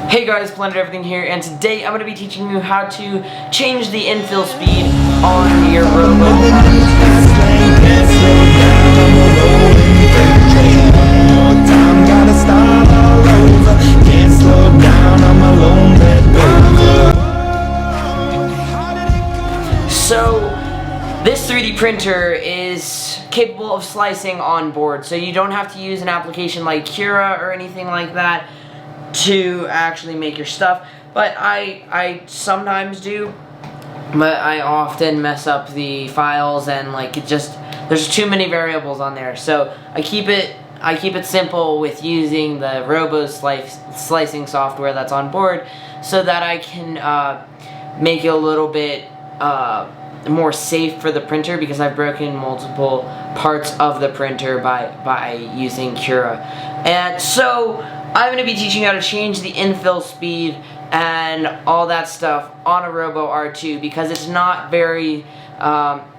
Hey guys, Planet Everything here, and today I'm going to be teaching you how to change the infill speed on your Robo So, this 3D printer is capable of slicing on board, so you don't have to use an application like Cura or anything like that to actually make your stuff, but I sometimes do, but I often mess up the files and like there's too many variables on there, so I keep it simple with using the Robo slicing software that's on board, so that I can make it a little bit more safe for the printer, because I've broken multiple parts of the printer by using Cura. And so I'm going to be teaching you how to change the infill speed and all that stuff on a Robo R2, because it's not very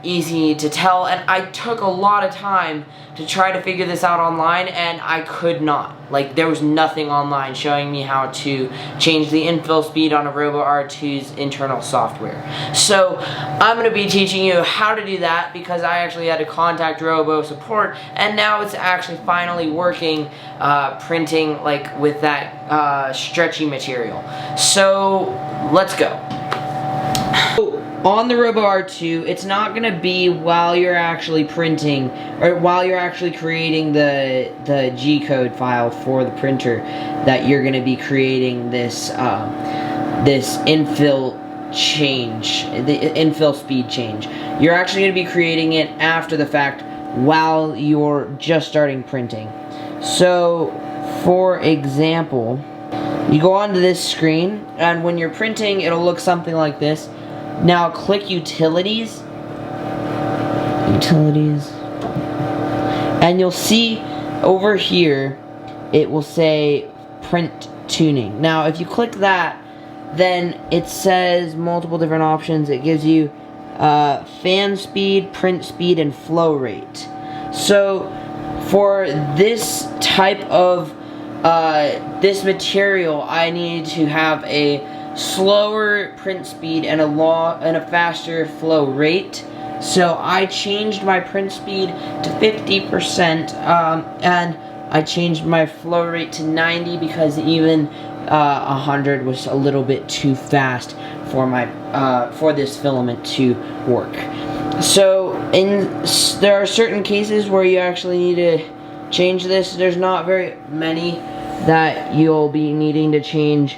easy to tell, and I took a lot of time to try to figure this out online, and I could not. Like, there was nothing online showing me how to change the infill speed on a Robo R2's internal software. So I'm going to be teaching you how to do that, because I actually had to contact Robo support, and now it's actually finally working, printing like with that stretchy material. So let's go. On the Robo R2, it's not going to be while you're actually printing, or while you're actually creating the G-code file for the printer, that you're going to be creating this this infill change, the infill speed change. You're actually going to be creating it after the fact, while you're just starting printing. So, for example, you go onto this screen, and when you're printing, it'll look something like this. Now click Utilities, and you'll see over here it will say Print Tuning. Now if you click that, then it says multiple different options. It gives you fan speed, print speed, and flow rate. So for this type of this material, I need to have a slower print speed and a faster flow rate. So I changed my print speed to 50%, and I changed my flow rate to 90, because even 100 was a little bit too fast for my for this filament to work. So there are certain cases where you actually need to change this. There's not very many that you'll be needing to change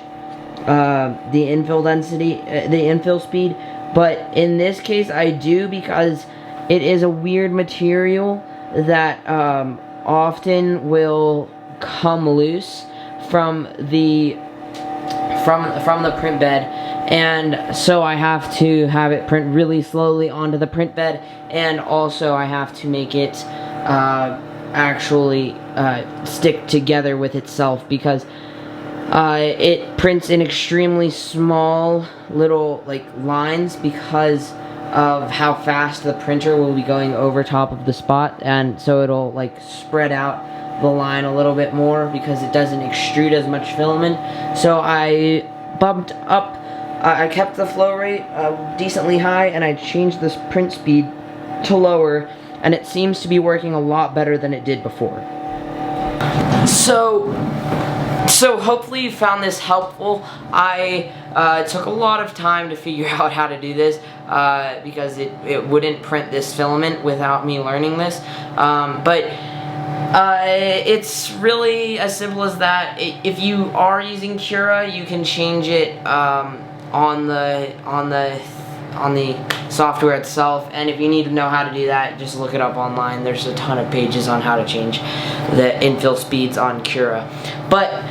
the infill density, the infill speed, but in this case I do, because it is a weird material that often will come loose from the print bed, and so I have to have it print really slowly onto the print bed, and also I have to make it actually stick together with itself, because it prints in extremely small little lines, because of how fast the printer will be going over top of the spot, and so it'll spread out the line a little bit more, because it doesn't extrude as much filament. So I bumped up, I kept the flow rate decently high, and I changed this print speed to lower, and it seems to be working a lot better than it did before. So hopefully you found this helpful. I took a lot of time to figure out how to do this, because it wouldn't print this filament without me learning this. But it's really as simple as that. If you are using Cura, you can change it on the software itself, and if you need to know how to do that, just look it up online. There's a ton of pages on how to change the infill speeds on Cura. But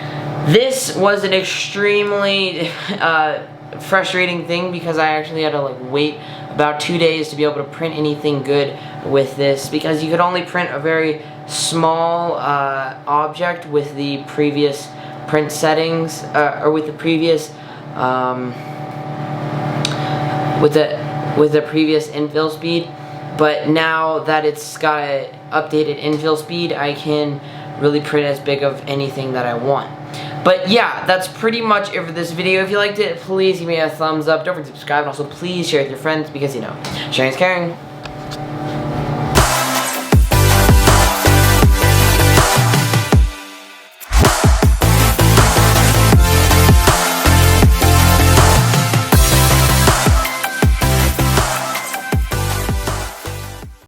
this was an extremely frustrating thing, because I actually had to wait about 2 days to be able to print anything good with this, because you could only print a very small object with the previous print settings, or with the previous with the previous infill speed. But now that it's got an updated infill speed, I can really print as big of anything that I want. But yeah, that's pretty much it for this video. If you liked it, please give me a thumbs up. Don't forget to subscribe, and also please share with your friends because, you know, sharing is caring.